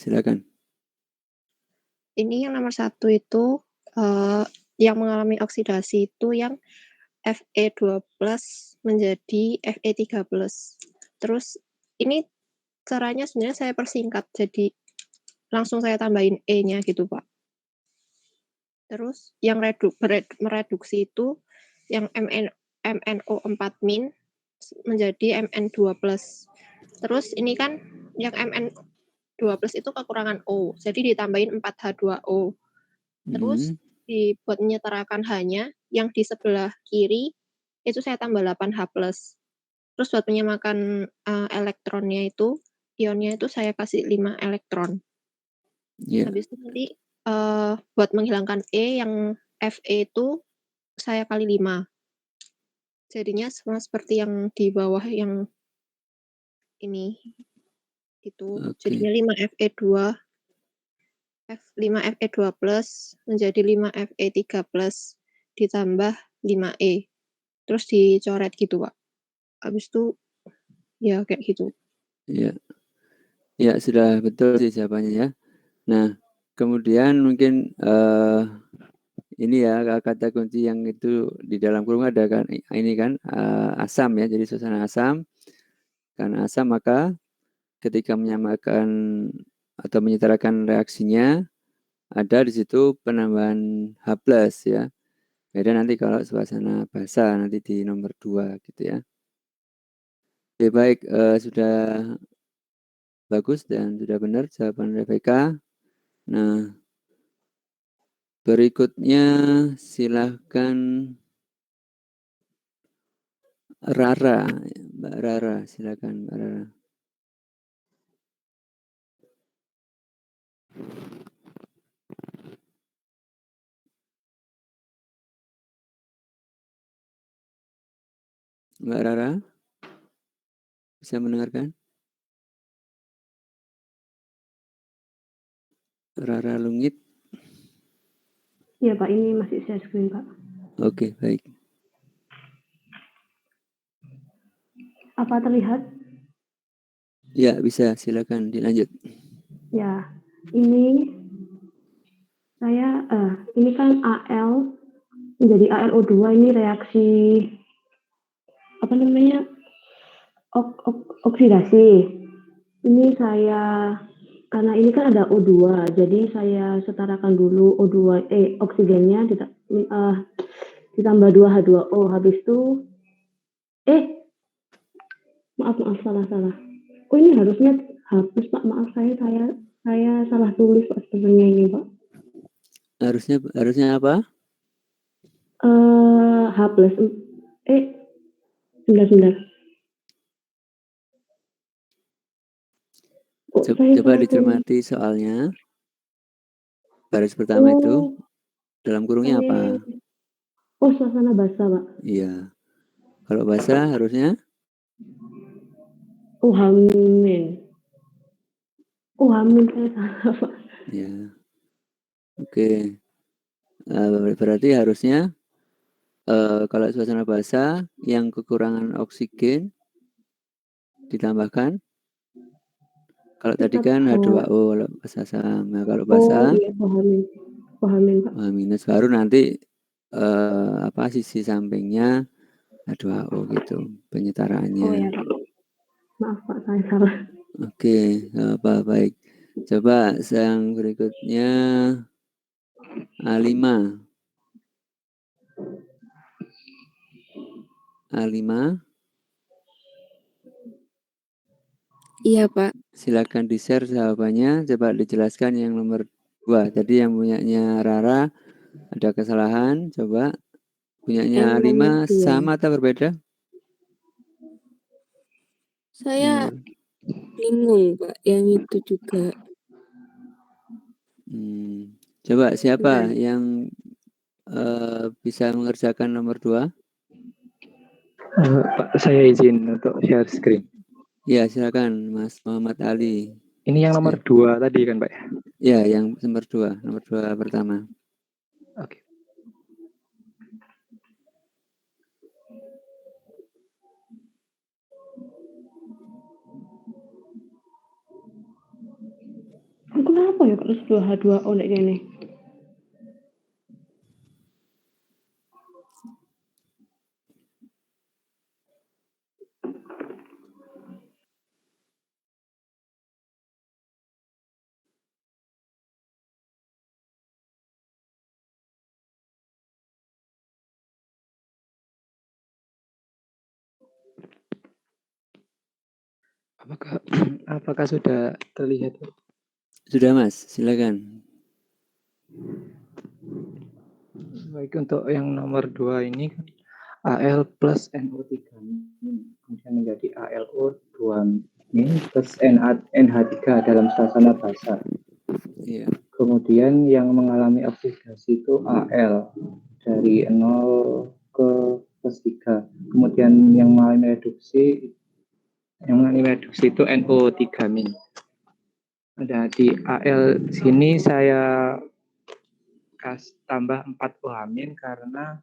Silakan. Ini yang nomor 1 itu yang mengalami oksidasi itu yang Fe2+ menjadi Fe3+. Terus ini caranya sebenarnya saya persingkat, jadi langsung saya tambahin E-nya gitu, Pak. Terus yang mereduksi itu yang MnO4- menjadi Mn2+. Terus ini kan yang Mn2+ itu kekurangan O, jadi ditambahin 4H2O. Terus buat menyetarakan H-nya, yang di sebelah kiri itu saya tambah 8H+. Terus buat menyamakan elektronnya itu, ionnya itu saya kasih 5 elektron. Yeah. Habis itu nanti buat menghilangkan E yang Fe itu saya kali 5. Jadinya sama seperti yang di bawah yang ini. Itu jadinya 5 Fe2 menjadi 5Fe3+ ditambah 5E. Terus dicoret gitu, Pak. Habis itu ya kayak gitu. Ya. Ya, sudah betul sih jawabannya ya. Nah, kemudian mungkin ini ya kata kunci yang itu di dalam kurung ada kan ini kan asam ya. Jadi suasana asam. Karena asam maka ketika menyamakan atau menyetarakan reaksinya ada di situ penambahan H+ ya. Beda nanti kalau suasana basa nanti di nomor 2 gitu ya. Oke, baik, sudah bagus dan sudah benar jawaban Rebecca. Nah, berikutnya silahkan Rara, Mbak Rara, silahkan Mbak Rara. Mbak Rara, bisa mendengarkan? Rara Lungit. Iya Pak, ini masih share screen Pak. Oke, baik. Apa terlihat? Ya, bisa, silakan dilanjut. Ya, ini saya, ini kan Al menjadi AlO2, ini reaksi, apa namanya, oksidasi. Ini saya, karena ini kan ada O2, jadi saya setarakan dulu O2, oksigennya ditambah 2H2O, habis itu, maaf, salah. Oh ini harusnya hapus Pak, maaf saya salah tulis Pak sebenarnya ini Pak. Harusnya apa? H+, sebentar. Coba dicermati soalnya. Baris pertama itu dalam kurungnya apa? Oh, suasana basah Pak. Iya. Kalau basah harusnya? Hamin saya salah Pak. Ya. Oke. Berarti harusnya kalau suasana basah yang kekurangan oksigen ditambahkan. Kalau tadi kan H2O kalau basah sama. Kalau basah iya, pahamin Pak. minus baru nanti sisi sampingnya H2O gitu penyetaraannya. Oh ya Pak. Maaf Pak, saya salah. Oke, baik. Coba yang berikutnya A5. Iya Pak. Silakan di-share jawabannya. Coba dijelaskan yang nomor 2. Tadi yang punyanya Rara ada kesalahan. Coba punyanya A5 sama atau berbeda? Saya bingung Pak, yang itu juga. Coba siapa yang bisa mengerjakan nomor 2? Pak, saya izin untuk share screen. Ya, silakan Mas Muhammad Ali. Ini yang nomor 2 tadi kan, Pak? Ya, yang nomor 2 pertama. Oke. Kenapa ya terus 2H2O nek kene? Apakah sudah terlihat? Sudah Mas, silakan. Baik, untuk yang nomor 2 ini kan Al plus NO3 kemudian menjadi ALO 2 plus NH3 dalam suasana basah. Iya. Kemudian yang mengalami oksidasi itu Al dari 0 ke plus 3. Kemudian yang mengalami reduksi itu NO3-. Ada di Al sini saya tambah 4 OH- karena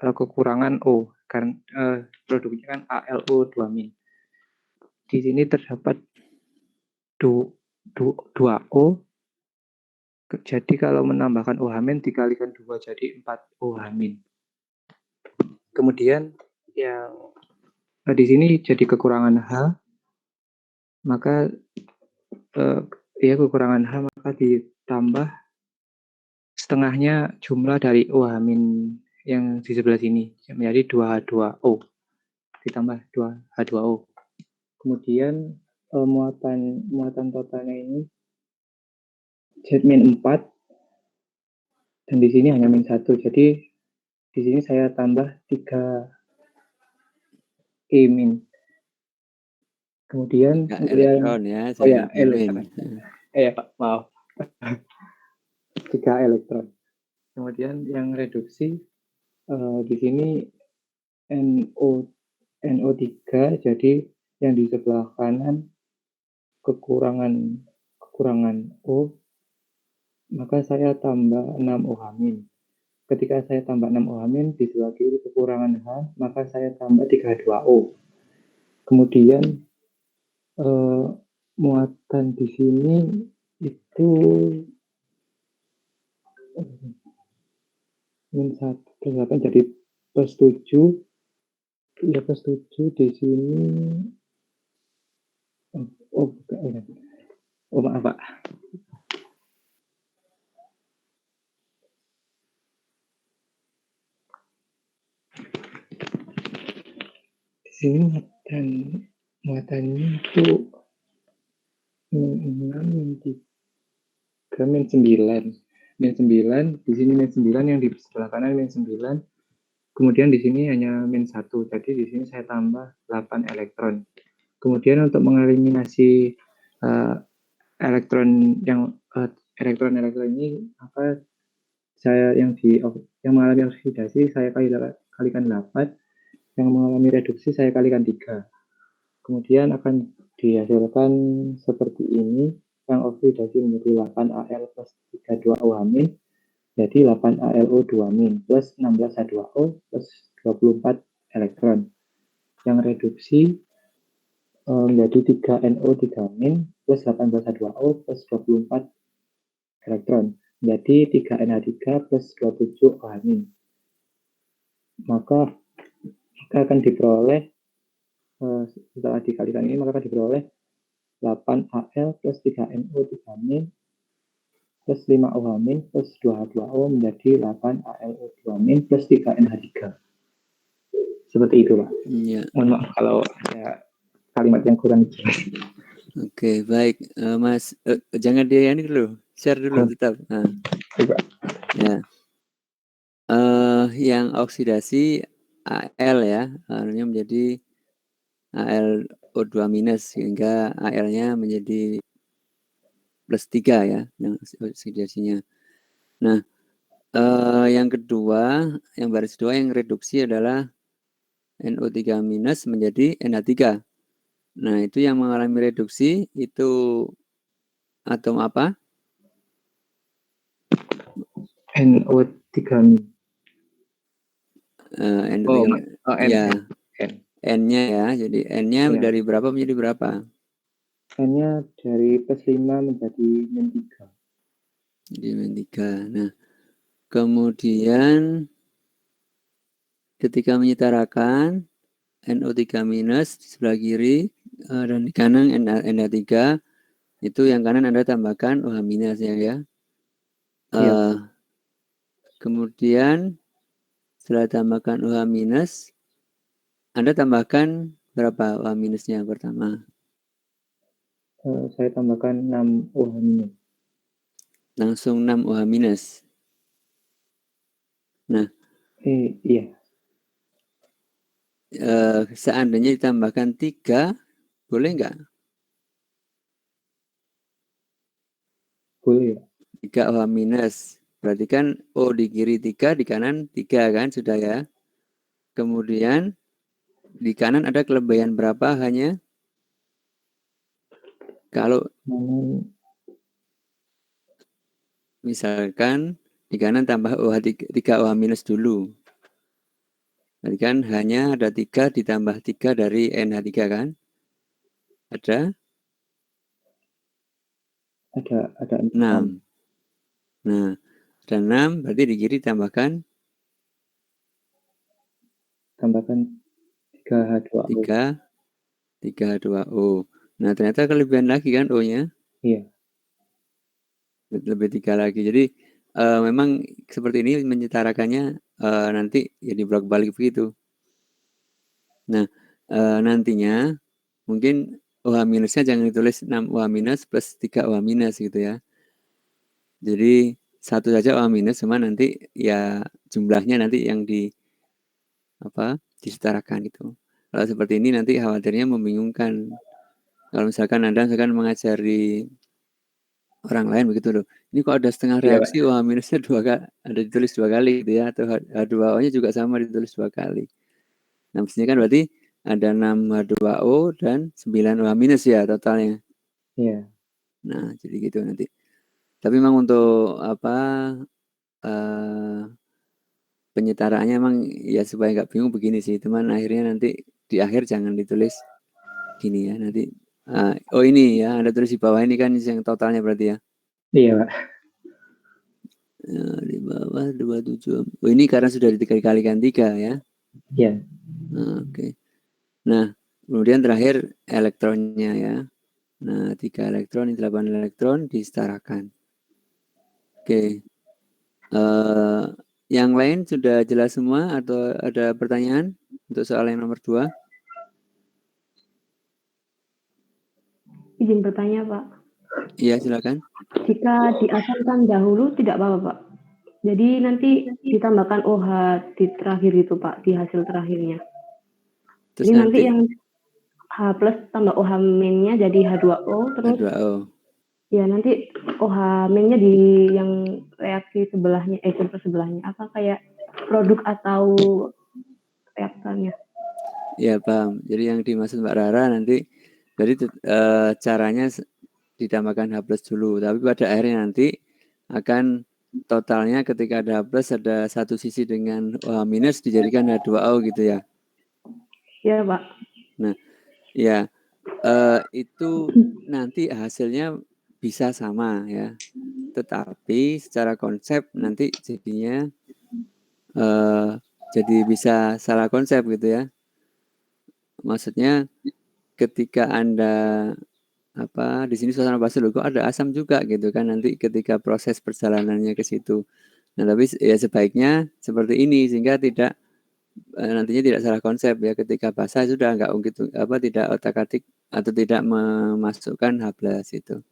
kekurangan O, karena produknya kan ALO2-. Di sini terdapat 2 O. Jadi kalau menambahkan OH- dikalikan 2 jadi 4 OH-. Kemudian yang di sini jadi kekurangan H, maka kekurangan H maka ditambah setengahnya jumlah dari OH- yang di sebelah sini menjadi 2H2O ditambah 2H2O. Kemudian muatan totalnya ini Z-4 dan di sini hanya -1. Jadi di sini saya tambah 3 E-. Kemudian elektron ya, elektron. Pak, maaf. 3 elektron. Kemudian yang reduksi di sini NO3, jadi yang di sebelah kanan kekurangan O, maka saya tambah 6 OH-. Ketika saya tambah 6 OH- di sebelah kiri kekurangan H, maka saya tambah 3H2O. Kemudian muatan di sini itu -1 jadi +7. Ya +7 di sini. Maaf Pak. Di sini muatannya itu -6, -9. -9, di sini -9, yang di sebelah kanan -9. Kemudian di sini hanya -1, jadi di sini saya tambah 8 elektron. Kemudian untuk mengeliminasi elektron ini, maka saya yang mengalami oksidasi saya kalikan 8, yang mengalami reduksi saya kalikan 3. Kemudian akan dihasilkan seperti ini, yang oksidasi menjadi 8Al plus 32 OH- jadi 8ALO2- plus 16H2O plus 24 elektron. Yang reduksi menjadi 3NO3- plus 18H2O plus 24 elektron. Jadi 3NH3 plus 27 OH-. Maka akan diperoleh setelah dikalikan ini maka akan diperoleh 8Al plus 3NO3- plus 5 OH- plus 2H2O menjadi 8ALO2- plus 3NH3. Seperti itu Pak. Iya. Mohon maaf kalau ada kalimat yang kurang jelas. Oke, baik. Mas, jangan dia ini dulu. Share dulu tetap. Nah. Ya. Yang oksidasi Al ya, Al-nya menjadi AlO2- sehingga Al-nya menjadi +3 ya, yang oksidasinya. Nah, yang kedua, yang baris kedua yang reduksi adalah NO3- menjadi NH3. Nah, itu yang mengalami reduksi itu atom apa? NO3-. Ya, N-nya ya. Jadi N-nya dari berapa menjadi berapa? N-nya dari +5 menjadi -3. Jadi -3. Nah, kemudian ketika menyetarakan NO3- di sebelah kiri dan di kanan NH3, itu yang kanan Anda tambahkan OH- ya. Kemudian setelah tambahkan OH-, Anda tambahkan berapa OH- pertama? Saya tambahkan 6 OH-. Langsung 6 OH-. Nah, iya. Seandainya ditambahkan 3, boleh nggak? Boleh. 3 OH-. Berarti kan O di kiri 3, di kanan 3 kan sudah ya. Kemudian di kanan ada kelebihan berapa hanya? Kalau misalkan di kanan tambah OH 3 OH- dulu. Berarti kan hanya ada 3 ditambah 3 dari NH3 kan? Ada? Ada 6. Nah, ada 6, berarti di kiri tambahkan 3H2O. 3H2O. Nah, ternyata kelebihan lagi kan O-nya? Iya. Lebih 3 lagi. Jadi memang seperti ini menyetarakannya nanti ya dibolak-balik begitu. Nah, nantinya mungkin OH- jangan ditulis 6 OH- plus 3 OH- gitu ya. Jadi satu saja OH- cuma nanti ya jumlahnya nanti yang disetarakan gitu. Kalau seperti ini nanti khawatirnya membingungkan. Kalau misalkan Anda mengajari orang lain begitu loh. Ini kok ada setengah reaksi OH- 2 kali, ada ditulis 2 kali gitu ya, atau H2O-nya juga sama ditulis 2 kali. Nah, mestinya kan berarti ada 6 H2O dan 9 OH- ya totalnya. Iya. Nah, jadi gitu nanti. Tapi memang untuk penyetaraannya emang ya supaya nggak bingung begini sih. Teman akhirnya nanti di akhir jangan ditulis gini ya nanti. Ini ya, Anda tulis di bawah ini kan yang totalnya berarti ya. Iya, Pak. Di bawah 27. Oh, ini karena sudah dikalikan 3 ya. Iya. Oke. Nah, kemudian terakhir elektronnya ya. Nah, 3 elektron, 8 elektron disetarakan. Oke. Yang lain sudah jelas semua atau ada pertanyaan untuk soal yang nomor 2? Izin bertanya, Pak. Iya, silakan. Jika diasamkan dahulu tidak apa-apa, Pak. Jadi nanti ditambahkan OH di terakhir itu, Pak, di hasil terakhirnya. Terus jadi nanti yang H plus tambah OH-nya jadi H2O, terus H2O. Ya nanti OH-nya di yang reaksi sebelahnya, sebelahnya apa kayak produk atau reaktornya? Ya, paham. Jadi yang dimaksud Mbak Rara nanti jadi caranya ditambahkan H plus dulu, tapi pada akhirnya nanti akan totalnya ketika ada H plus ada satu sisi dengan OH- dijadikan H2O gitu ya. Ya, Pak. Nah, ya itu nanti hasilnya bisa sama ya. Tetapi secara konsep nanti jadinya jadi bisa salah konsep gitu ya. Maksudnya ketika Anda di sini suasana basi loh, kok ada asam juga gitu kan nanti ketika proses perjalanannya ke situ. Nah, tapi ya sebaiknya seperti ini sehingga tidak nantinya tidak salah konsep ya, ketika basah sudah enggak gitu tidak otak-atik atau tidak memasukkan H+ itu.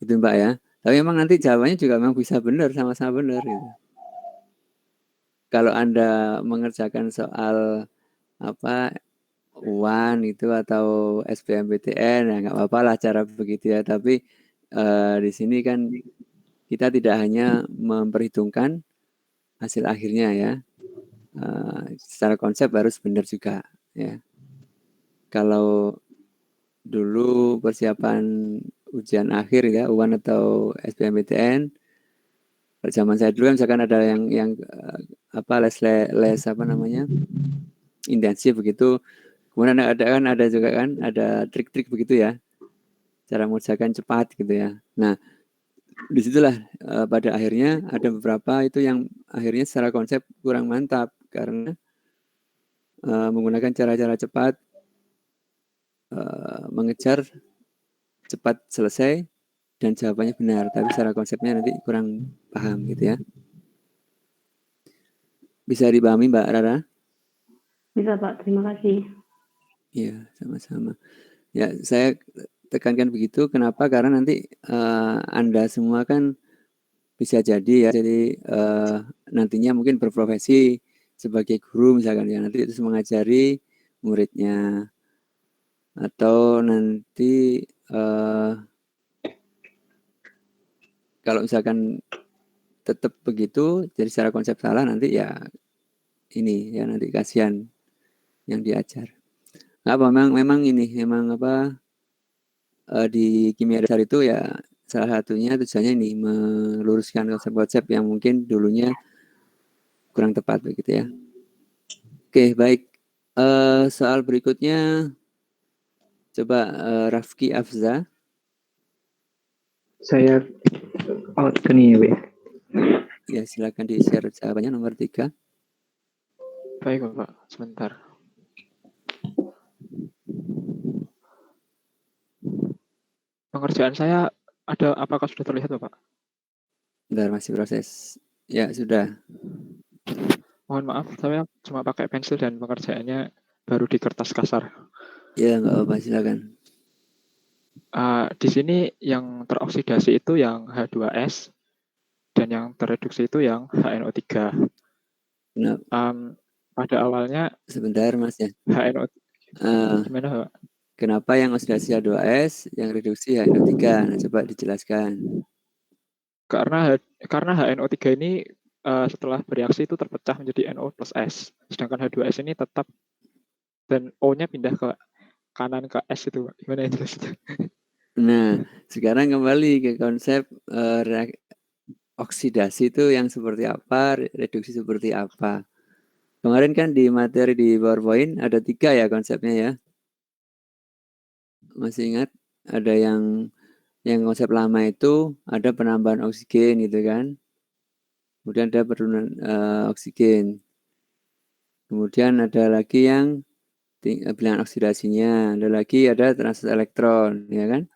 Itu Mbak ya. Tapi memang nanti jawabannya juga memang bisa benar, sama-sama benar gitu. Kalau Anda mengerjakan soal UAN itu atau SBMPTN ya nggak apa-apa lah cara begitu ya, tapi di sini kan kita tidak hanya memperhitungkan hasil akhirnya ya, secara konsep harus benar juga ya. Kalau dulu persiapan ujian akhir ya UAN atau SBMPTN, zaman saya dulu kan misalkan ada yang les intensif begitu. Kemudian ada juga kan ada trik-trik begitu ya. cara mengerjakan cepat gitu ya. Nah, disitulah pada akhirnya ada beberapa itu yang akhirnya secara konsep kurang mantap karena menggunakan cara-cara cepat, mengejar cepat selesai dan jawabannya benar, tapi secara konsepnya nanti kurang paham gitu ya. Bisa dipahami Mbak Rara? Bisa Pak, terima kasih. Iya, sama-sama. Ya, saya tekankan begitu. Kenapa? Karena nanti Anda semua kan bisa jadi ya, jadi nantinya mungkin berprofesi sebagai guru misalkan ya, nanti itu mengajari muridnya, atau nanti kalau misalkan tetap begitu, jadi secara konsep salah nanti ya ini ya nanti kasihan yang diajar. Apa memang ini memang apa di kimia dasar itu ya salah satunya tujuannya ini meluruskan konsep-konsep yang mungkin dulunya kurang tepat begitu ya. Oke, baik. Soal berikutnya coba Rafki Afza. Saya out ke nih ya. Ya, silakan di-share jawabannya nomor 3. Baik Bapak, sebentar. Pengerjaan saya ada, apakah sudah terlihat Bapak? Bentar, masih proses. Ya, sudah. Mohon maaf, saya cuma pakai pensil dan pengerjaannya baru di kertas kasar. Ya, nggak apa-apa, silakan. Di sini yang teroksidasi itu yang H2S dan yang tereduksi itu yang HNO3. Pada awalnya sebentar Mas ya. HNO gimana Pak? Kenapa yang oksidasi H2S, yang reduksi HNO3? Nah, coba dijelaskan. Karena HNO3 ini setelah bereaksi itu terpecah menjadi NO plus S. Sedangkan H2S ini tetap dan O-nya pindah ke kanan ke S itu. Gimana itu? Nah, sekarang kembali ke konsep oksidasi itu yang seperti apa, reduksi seperti apa. Kemarin kan di materi di PowerPoint ada 3 ya konsepnya ya. Masih ingat? Ada yang konsep lama itu ada penambahan oksigen gitu kan. Kemudian ada penurunan oksigen. Kemudian ada lagi yang bilangan oksidasinya, ada transfer elektron, ya kan?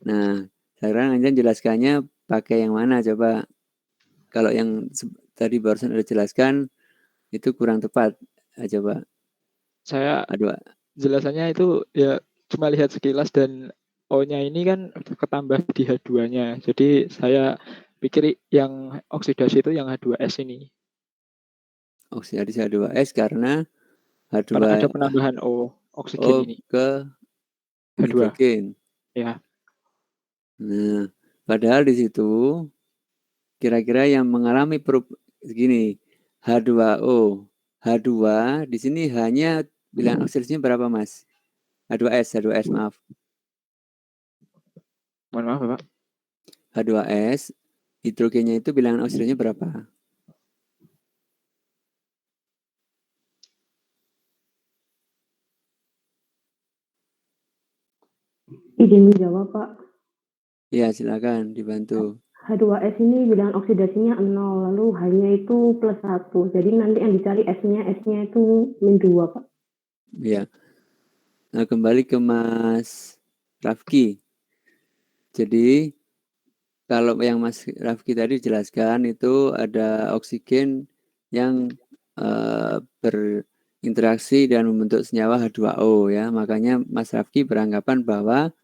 Nah, sekarang Anda jelaskannya pakai yang mana coba? Kalau yang tadi barusan ada jelaskan itu kurang tepat. Coba. Saya jelasannya itu ya cuma lihat sekilas dan O-nya ini kan ketambah di H2-nya. Jadi saya pikir yang oksidasi itu yang H2S ini. Oksidasi H2S karena ada penambahan O oksigen ini ke H2. hidrogen. Ya. Nah, padahal di situ kira-kira yang mengalami segini H2O, H2 di sini hanya bilangan oksidasinya berapa Mas? H2S maaf. Mohon maaf Bapak. H2S hidrogennya itu bilangan oksidasinya berapa? Izin menjawab Pak. Ya, silakan dibantu. H2S ini bilangan oksidasinya 0, lalu H-nya itu plus 1. Jadi nanti yang dicari S-nya itu min 2, Pak. Ya. Nah, kembali ke Mas Rafki. Jadi, kalau yang Mas Rafki tadi jelaskan itu ada oksigen yang berinteraksi dan membentuk senyawa H2O ya. Makanya Mas Rafki beranggapan bahwa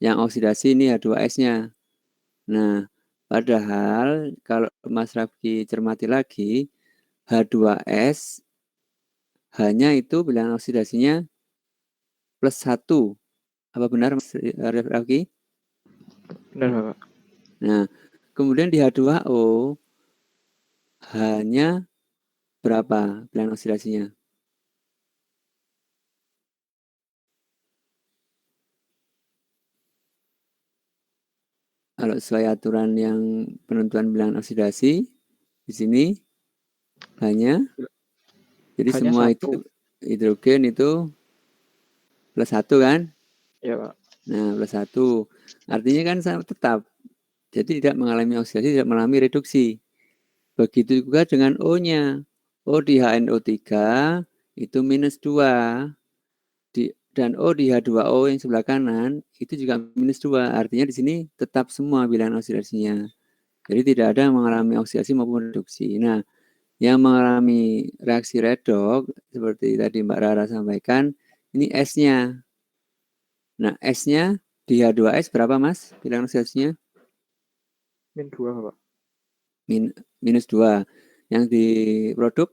yang oksidasi ini H2S-nya. Nah, padahal kalau Mas Rafki cermati lagi, H2S hanya itu bilangan oksidasinya plus 1. Apa benar Mas Rafki? Benar Bapak. Nah, kemudian di H2O hanya berapa bilangan oksidasinya? Kalau sesuai aturan yang penentuan bilangan oksidasi di sini hanya jadi semua 1. Itu hidrogen itu plus 1 kan? Iya Pak. Nah, plus 1. Artinya kan tetap. Jadi tidak mengalami oksidasi, tidak mengalami reduksi. Begitu juga dengan O-nya. O di HNO3 itu minus 2. Dan O di H2O yang sebelah kanan itu juga minus 2. Artinya di sini tetap semua bilangan oksidasinya. Jadi tidak ada yang mengalami oksidasi maupun reduksi. Nah, yang mengalami reaksi redoks seperti tadi Mbak Rara sampaikan, ini S-nya. Nah, S-nya di H2S berapa, Mas? Bilangan oksidasinya? Min 2, Bapak. Minus 2. Yang di produk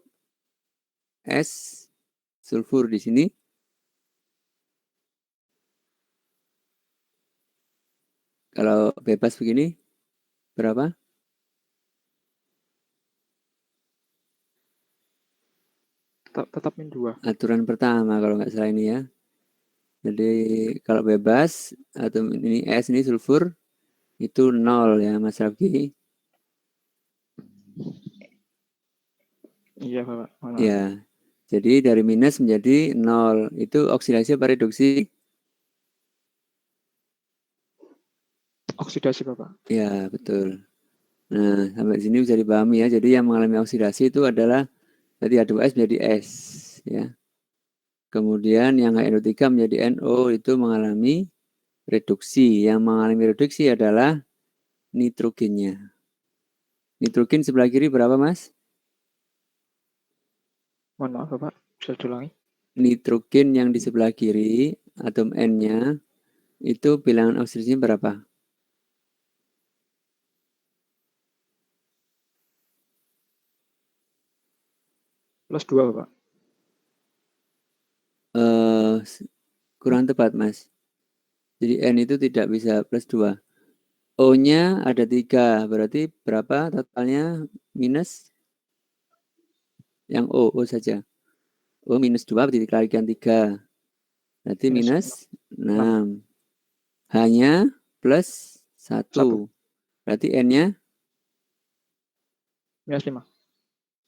S sulfur di sini kalau bebas begini berapa? Tetap min 2. Aturan pertama kalau nggak salah ini ya. Jadi kalau bebas atau ini S ini sulfur itu 0 ya, Mas Rafki. Iya, Bapak. Maaf. Ya. Jadi dari minus menjadi 0. Itu oksidasi apa reduksi? Oksidasi, Bapak. Ya, betul. Nah, sampai sini bisa dipahami ya. Jadi yang mengalami oksidasi itu adalah tadi H2S menjadi S ya. Kemudian yang HNO3 menjadi NO itu mengalami reduksi. Yang mengalami reduksi adalah nitrogennya. Nitrogen sebelah kiri berapa, Mas? Mohon maaf, Bapak. Bisa diulangi? Nitrogen yang di sebelah kiri, atom N-nya, itu bilangan oksidasinya berapa? Plus 2, Bapak. Kurang tepat, Mas. Jadi N itu tidak bisa plus 2. O-nya ada 3, berarti berapa totalnya minus? Yang O saja. O minus 2 dikalikan 3. Berarti minus 6. H-nya plus 1. Berarti N-nya minus 5.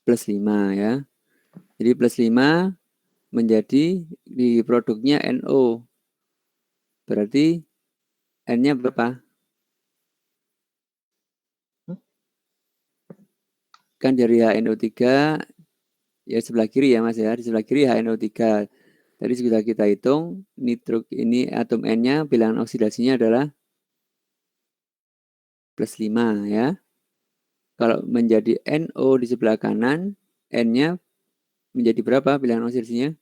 plus 5 ya. Jadi plus 5 menjadi di produknya NO. Berarti N-nya berapa? Kan dari HNO3 ya sebelah kiri ya Mas ya. Di sebelah kiri HNO3. Tadi sudah kita hitung ini atom N-nya bilangan oksidasinya adalah plus 5 ya. Kalau menjadi NO di sebelah kanan, N-nya menjadi berapa bilangan oksidasinya?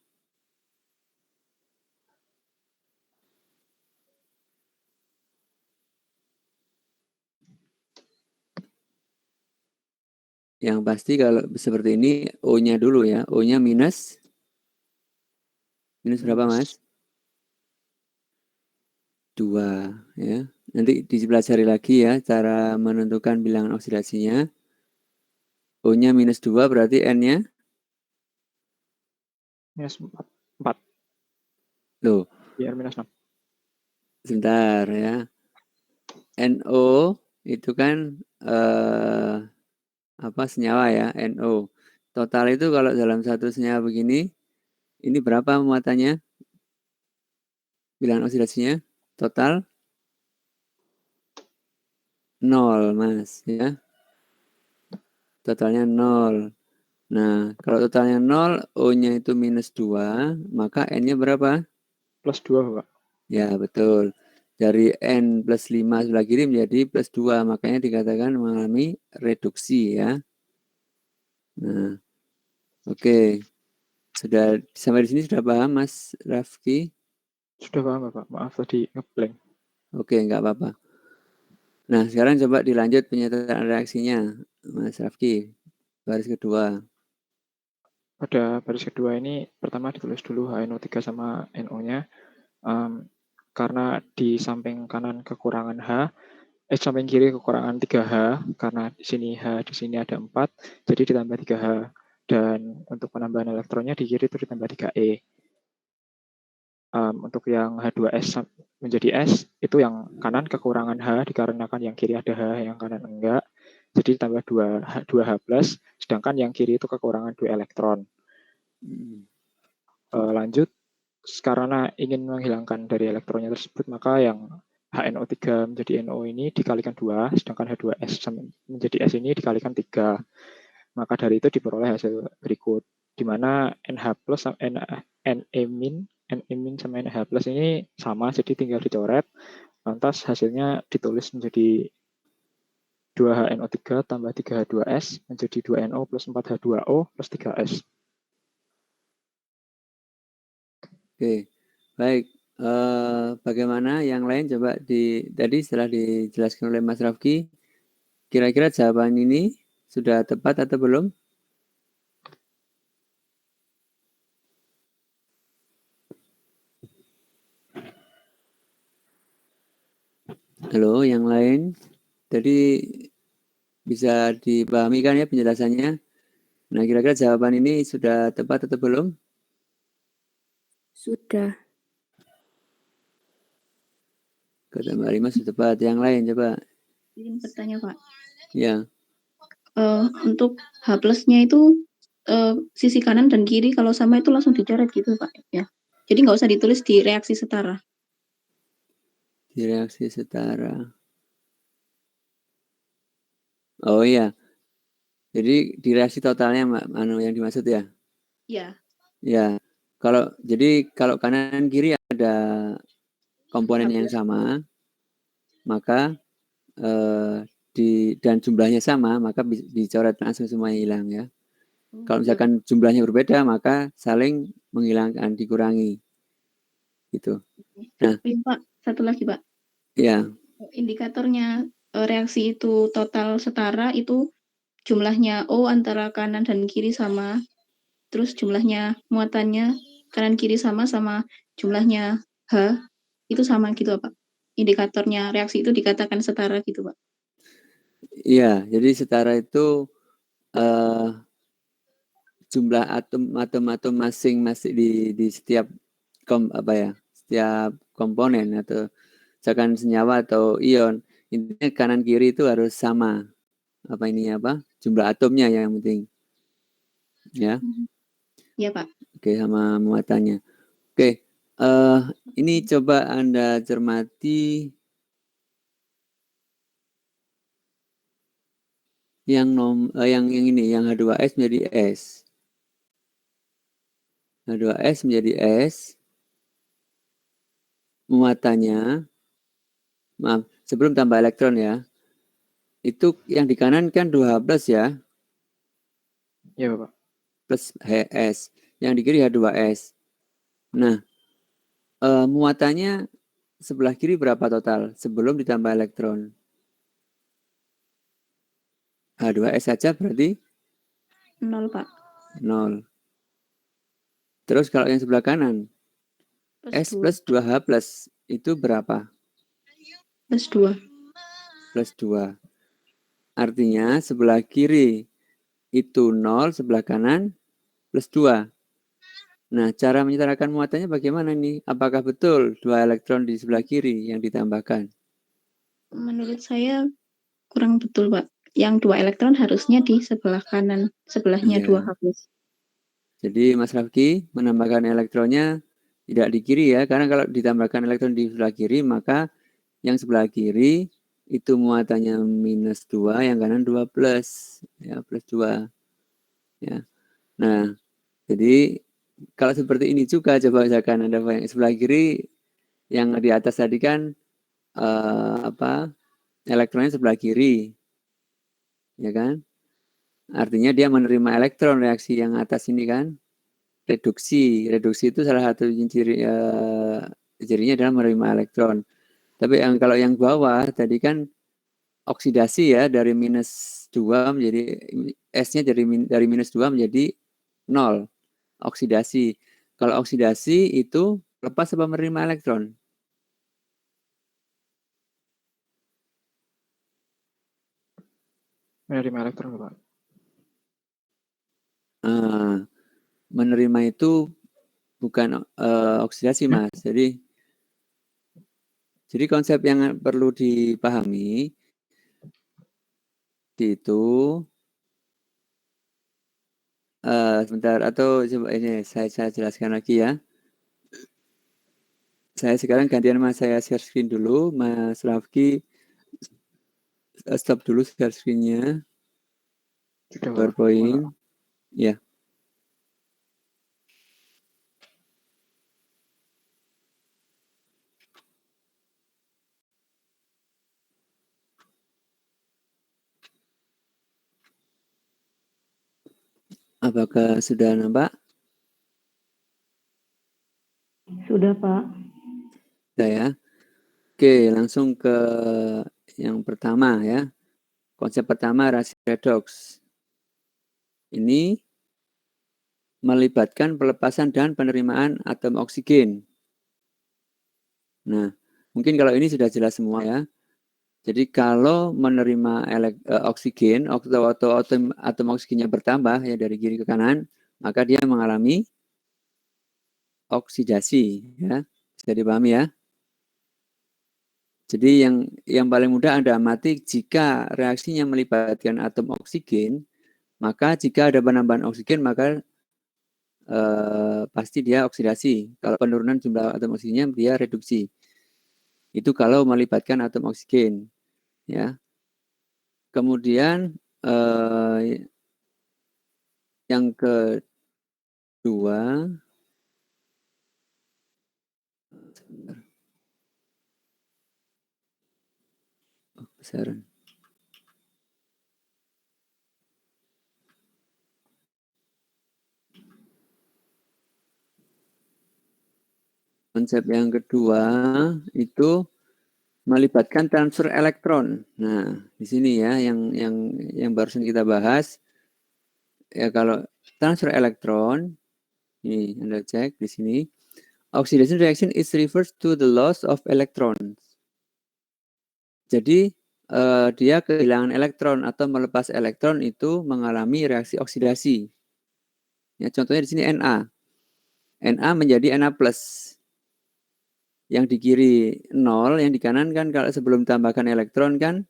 Yang pasti kalau seperti ini O-nya dulu ya. O-nya minus berapa, Mas? 2 ya. Nanti dipelajari lagi ya cara menentukan bilangan oksidasinya. O-nya minus 2 berarti N-nya minus 4. Loh. Biar minus 6. Sebentar ya. NO itu kan senyawa ya, NO. Total itu kalau dalam satu senyawa begini, ini berapa muatannya? Bilangan oksidasinya total 0, Mas ya. Totalnya 0. Nah, kalau totalnya 0, O-nya itu minus 2, maka N-nya berapa? Plus 2, Bapak. Ya, betul. Dari N plus 5 sebelah kiri menjadi plus 2, makanya dikatakan mengalami reduksi ya. Nah, oke. Sudah sampai di sini sudah paham Mas Rafki? Sudah paham, Bapak. Maaf tadi ngeblank. Oke, enggak apa-apa. Nah, sekarang coba dilanjut penyataan reaksinya, Mas Rafki. Baris kedua. Pada baris kedua ini, pertama ditulis dulu HNO3 sama NO-nya. Karena di samping kanan kekurangan H, samping kiri kekurangan 3H, karena di sini H, di sini ada 4, jadi ditambah 3H. Dan untuk penambahan elektronnya di kiri itu ditambah 3E. Untuk yang H2S menjadi S, itu yang kanan kekurangan H, dikarenakan yang kiri ada H, yang kanan enggak. Jadi tambah 2H+, sedangkan yang kiri itu kekurangan 2 elektron. Lanjut, karena ingin menghilangkan dari elektronnya tersebut, maka yang HNO3 menjadi NO ini dikalikan 2, sedangkan H2S menjadi S ini dikalikan 3. Maka dari itu diperoleh hasil berikut, di mana NH plus NE min sama NH plus ini sama, jadi tinggal dicoret. Lantas hasilnya ditulis menjadi 2HNO3 tambah 3H2S menjadi 2NO plus 4H2O plus 3S. Oke, baik. Bagaimana yang lain coba tadi setelah dijelaskan oleh Mas Rafki, kira-kira jawaban ini sudah tepat atau belum? Halo, yang lain? Tadi bisa dipahami kan ya penjelasannya? Nah, kira-kira jawaban ini sudah tepat atau belum? Sudah. Kata Mbak Rima sudah tepat. Yang lain coba. Izin bertanya, Pak. Ya. Untuk H plusnya itu sisi kanan dan kiri kalau sama itu langsung dicoret gitu, Pak. Ya. Jadi nggak usah ditulis di reaksi setara. Di reaksi setara. Oh iya. Jadi di reaksi totalnya yang dimaksud ya? Iya. Ya. Kalau kanan kiri ada komponen yang sama, maka dan jumlahnya sama, maka dicoret langsung semuanya hilang ya. Kalau misalkan jumlahnya berbeda, maka saling menghilangkan, dikurangi. Gitu. Nah, Pak, satu lagi, Pak. Ya. Indikatornya reaksi itu total setara itu jumlahnya O antara kanan dan kiri sama, terus jumlahnya muatannya kanan kiri sama jumlahnya H itu sama gitu, Pak. Indikatornya reaksi itu dikatakan setara gitu, Pak. Iya, jadi setara itu jumlah atom masing-masing di setiap setiap komponen atau misalkan senyawa atau ion, intinya kanan kiri itu harus sama jumlah atomnya yang penting ya. Iya, Pak. Oke, sama muatannya. Oke, ini coba Anda cermati yang ini, yang H2S menjadi S. H2S menjadi S. Muatannya, maaf, sebelum tambah elektron ya. Itu yang di kanan kan 2H plus ya. Ya, Bapak. Plus HS. Yang di kiri H2S. Nah, muatannya sebelah kiri berapa total sebelum ditambah elektron? H2S saja berarti 0, Pak. 0. Terus kalau yang sebelah kanan, S plus 2H plus itu berapa? Plus 2. Plus 2. Artinya sebelah kiri itu 0, sebelah kanan plus 2. Nah, cara menyetarakan muatannya bagaimana nih? Apakah betul 2 elektron di sebelah kiri yang ditambahkan? Menurut saya kurang betul, Pak. Yang 2 elektron harusnya di sebelah kanan, sebelahnya 2H plus. Jadi Mas Rafki menambahkan elektronnya tidak di kiri ya, karena kalau ditambahkan elektron di sebelah kiri, maka yang sebelah kiri itu muatannya minus 2, yang kanan 2 plus, ya plus 2. Ya. Nah, jadi kalau seperti ini juga, coba misalkan Anda yang sebelah kiri, yang di atas tadi kan elektronnya sebelah kiri, ya kan? Artinya dia menerima elektron, reaksi yang atas ini kan, reduksi itu salah satu cirinya adalah menerima elektron. Tapi kalau yang bawah tadi kan oksidasi ya, dari minus 2 menjadi S-nya dari minus 2 menjadi 0. Oksidasi. Kalau oksidasi itu lepas apa menerima elektron? Menerima elektron, Pak. Menerima itu bukan oksidasi, Mas. Jadi konsep yang perlu dipahami itu sebentar, atau coba ini saya jelaskan lagi ya. Saya sekarang gantian Mas, saya share screen dulu. Mas Rafki, stop dulu share screen-nya. Sudah, Pak. PowerPoint. Ya. Apakah sudah nampak? Sudah, Pak. Sudah ya. Oke, langsung ke yang pertama ya. Konsep pertama reaksi redoks. Ini melibatkan pelepasan dan penerimaan atom oksigen. Nah, mungkin kalau ini sudah jelas semua ya. Jadi kalau menerima oksigen atau atom oksigennya bertambah ya dari kiri ke kanan, maka dia mengalami oksidasi ya. Bisa dipahami ya. Jadi yang paling mudah Anda amati jika reaksinya melibatkan atom oksigen, maka jika ada penambahan oksigen maka pasti dia oksidasi. Kalau penurunan jumlah atom oksigennya dia reduksi. Itu kalau melibatkan atom oksigen, ya. Kemudian yang kedua, besaran. Konsep yang kedua itu melibatkan transfer elektron. Nah, di sini ya yang barusan kita bahas. Ya kalau transfer elektron, ini Anda cek di sini. Oxidation reaction is refers to the loss of electrons. Jadi dia kehilangan elektron atau melepas elektron itu mengalami reaksi oksidasi. Ya, contohnya di sini Na. Na menjadi Na+. Yang di kiri 0, yang di kanan kan kalau sebelum tambahkan elektron kan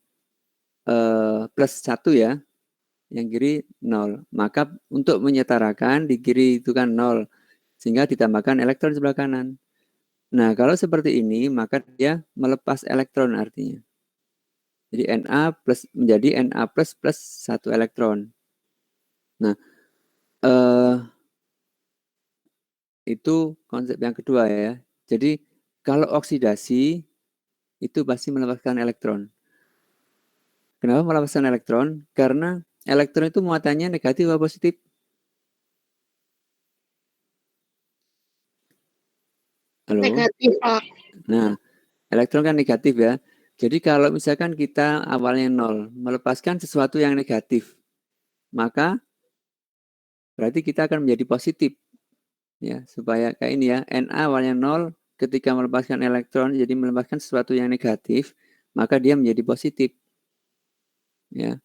plus 1 ya. Yang kiri 0. Maka untuk menyetarakan di kiri itu kan 0. Sehingga ditambahkan elektron sebelah kanan. Nah, kalau seperti ini maka dia melepas elektron artinya. Jadi Na plus menjadi Na plus 1 elektron. Nah, itu konsep yang kedua ya. Jadi kalau oksidasi itu pasti melepaskan elektron. Kenapa melepaskan elektron? Karena elektron itu muatannya negatif atau positif? Halo? Negatif, Pak. Nah, elektron kan negatif ya. Jadi kalau misalkan kita awalnya 0, melepaskan sesuatu yang negatif, maka berarti kita akan menjadi positif. Ya, supaya kayak ini ya, Na awalnya 0, ketika melepaskan elektron, jadi melepaskan sesuatu yang negatif, maka dia menjadi positif. Ya.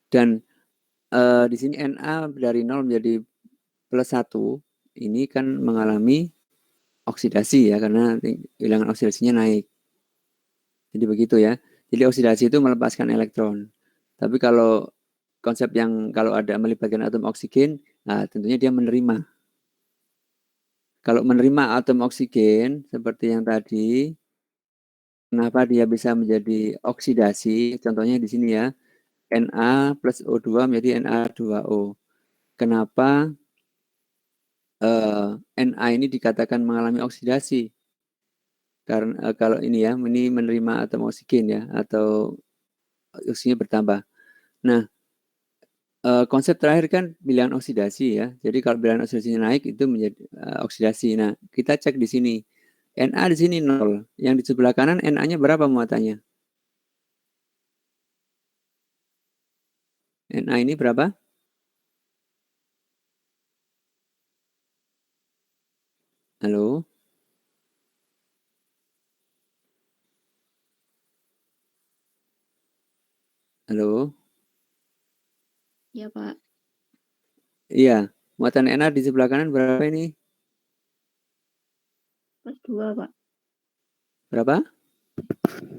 Dan di sini Na dari 0 menjadi plus 1, ini kan mengalami oksidasi ya, karena bilangan oksidasinya naik. Jadi begitu ya. Jadi oksidasi itu melepaskan elektron. Tapi kalau konsep yang kalau ada melibatkan atom oksigen, nah tentunya dia menerima. Kalau menerima atom oksigen seperti yang tadi, kenapa dia bisa menjadi oksidasi? Contohnya di sini ya, Na plus O2 menjadi Na2O. Kenapa Na ini dikatakan mengalami oksidasi? Karena kalau ini ya, ini menerima atom oksigen ya, atau oksigennya bertambah. Nah, konsep terakhir kan bilangan oksidasi ya. Jadi kalau bilangan oksidasinya naik itu menjadi oksidasi. Nah, kita cek di sini. Na di sini 0. Yang di sebelah kanan Na-nya berapa muatannya? Na ini berapa? Halo? Halo? Ya, Pak. Iya, muatan Na di sebelah kanan berapa ini? Plus 2, Pak. Berapa?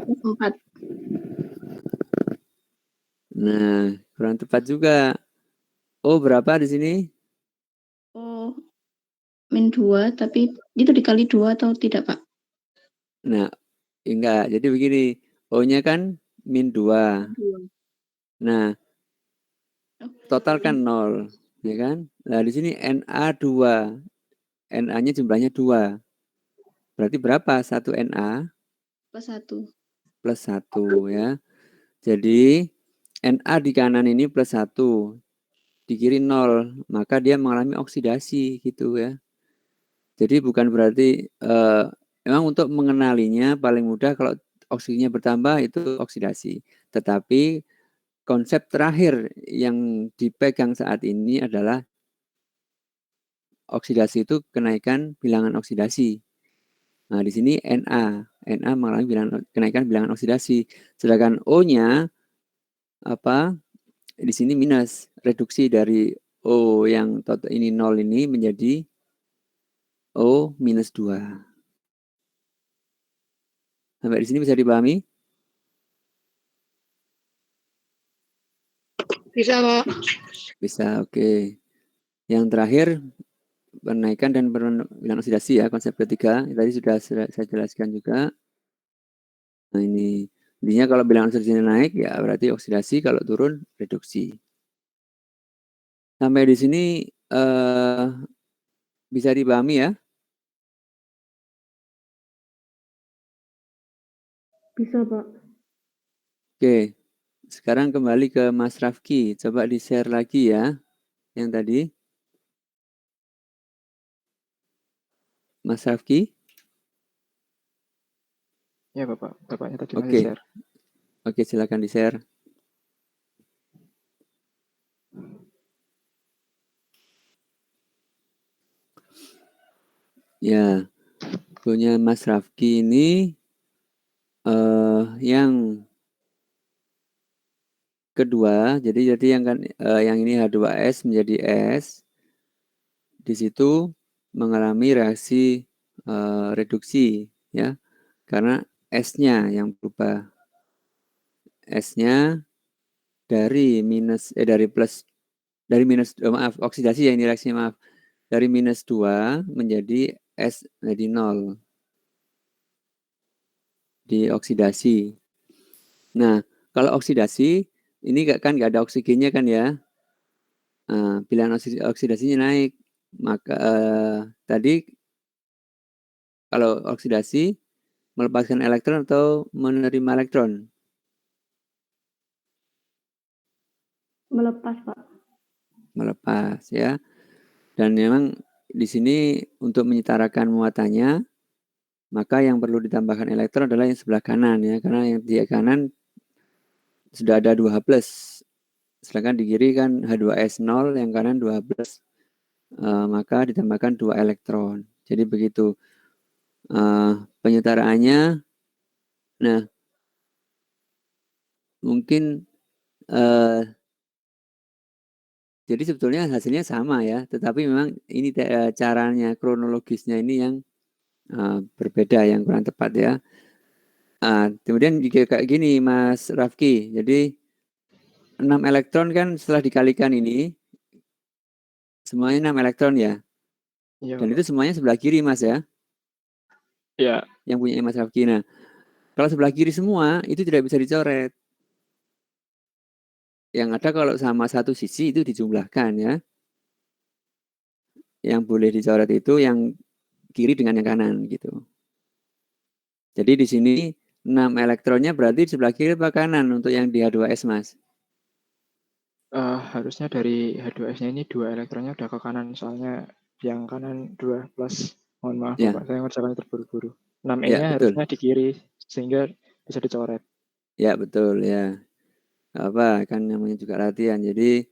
Plus 4. Nah, kurang tepat juga. Oh, berapa di sini? Oh, min 2, tapi itu dikali 2 atau tidak, Pak? Nah, enggak. Jadi begini, O-nya kan min 2. Nah, total kan 0, ya kan? Nah, di sini Na2. Na-nya jumlahnya 2. Berarti berapa? 1 Na Plus 1. plus 1 ya. Jadi Na di kanan ini plus 1, di kiri 0, maka dia mengalami oksidasi gitu ya. Jadi bukan berarti memang untuk mengenalinya paling mudah kalau oksigennya bertambah itu oksidasi. Tetapi konsep terakhir yang dipegang saat ini adalah oksidasi itu kenaikan bilangan oksidasi. Nah, di sini Na mengalami kenaikan bilangan oksidasi. Sedangkan O-nya di sini minus, reduksi dari O yang total ini 0 ini menjadi O minus 2. Sampai di sini bisa dipahami? Bisa, Pak. Bisa, oke. Yang terakhir, penaikan dan bilangan oksidasi ya, konsep ketiga. Tadi sudah saya jelaskan juga. Nah, ini intinya kalau bilangan oksidasi naik, ya berarti oksidasi, kalau turun, reduksi. Sampai di sini bisa dipahami ya? Bisa, Pak. Oke, sekarang kembali ke Mas Rafki. Coba di-share lagi ya, yang tadi. Mas Rafki? Ya Bapak, Bapaknya tadi masih Oke, share. oke, silakan di-share. Ya, punya Mas Rafki ini yang kedua, jadi yang ini H2S menjadi S, di situ mengalami reaksi reduksi ya, karena S-nya yang berubah. S-nya dari oksidasi ya, ini reaksinya, maaf. Dari minus 2 menjadi S menjadi 0. Dioksidasi. Nah, kalau oksidasi, ini kan nggak ada oksigennya kan ya. Bilangan oksidasinya naik. Maka tadi kalau oksidasi melepaskan elektron atau menerima elektron? Melepas, Pak. Melepas ya. Dan memang di sini untuk menyetarakan muatannya, maka yang perlu ditambahkan elektron adalah yang sebelah kanan ya, karena yang di kanan sudah ada 2H+. Sedangkan di kiri kan H2S 0, yang kanan 2H+. Maka ditambahkan 2 elektron. Jadi begitu penyetaraannya. Nah, mungkin jadi sebetulnya hasilnya sama ya, tetapi memang ini caranya, kronologisnya ini yang berbeda, yang kurang tepat ya. Kemudian kayak gini Mas Rafki, jadi 6 elektron kan setelah dikalikan ini, semuanya 6 elektron ya. Iya, Dan Bapak. itu semuanya sebelah kiri Mas ya, Ya, yang punya Mas Rafki. Nah, kalau sebelah kiri semua, itu tidak bisa dicoret. Yang ada kalau sama satu sisi itu dijumlahkan ya. Yang boleh dicoret itu yang kiri dengan yang kanan gitu. Jadi di sini 6 elektronnya berarti di sebelah kiri apa kanan untuk yang di H2S, Mas? harusnya dari H2S-nya ini 2 elektronnya udah ke kanan, soalnya yang kanan 2 plus. Mohon maaf Ya. Bapak, saya ngerjakannya terburu-buru. 6E-nya Ya, betul. harusnya di kiri, sehingga bisa dicoret. Ya, betul ya. Apa kan namanya juga latihan. Jadi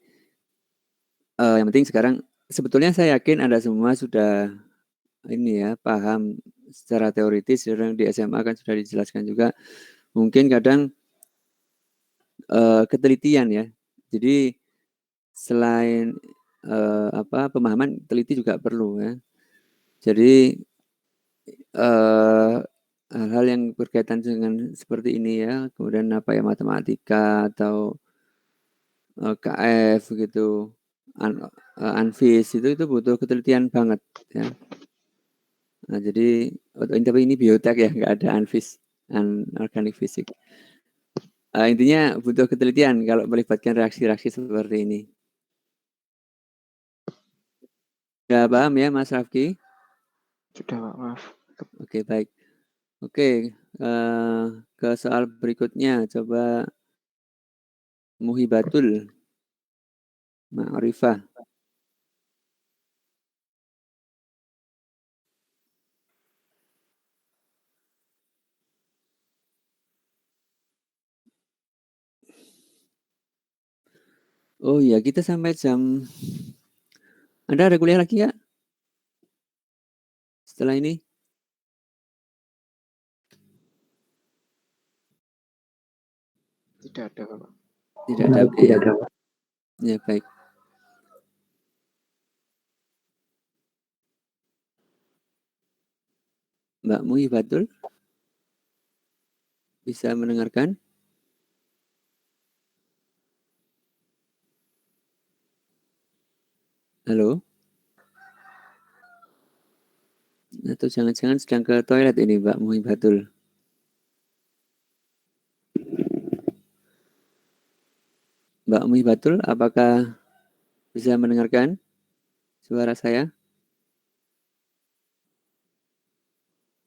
yang penting sekarang sebetulnya saya yakin Anda semua sudah ini ya, paham secara teoritis, di SMA kan sudah dijelaskan juga. Mungkin kadang ketelitian ya. Jadi selain pemahaman, teliti juga perlu ya. Jadi hal-hal yang berkaitan dengan seperti ini ya, kemudian matematika atau KF gitu, ANFIS itu butuh ketelitian banget ya. Nah, jadi Tapi ini biotek ya, nggak ada anorganik fisik. Intinya butuh ketelitian kalau melibatkan reaksi-reaksi seperti ini. Ya paham ya Mas Rafki? Sudah Pak, maaf. Oke, baik. Oke, ke soal berikutnya. Coba Muhibatul Ma'rifah. Oh iya, kita sampai jam... Anda ada kuliah lagi ya? Setelah ini? Tidak ada Pak. Tidak ada, oke ya. Ya, baik. Mbak Muhibatul? Bisa mendengarkan? Halo? Atau jangan-jangan sedang ke toilet ini Mbak Muhibatul? Mbak Muhibatul, apakah bisa mendengarkan suara saya?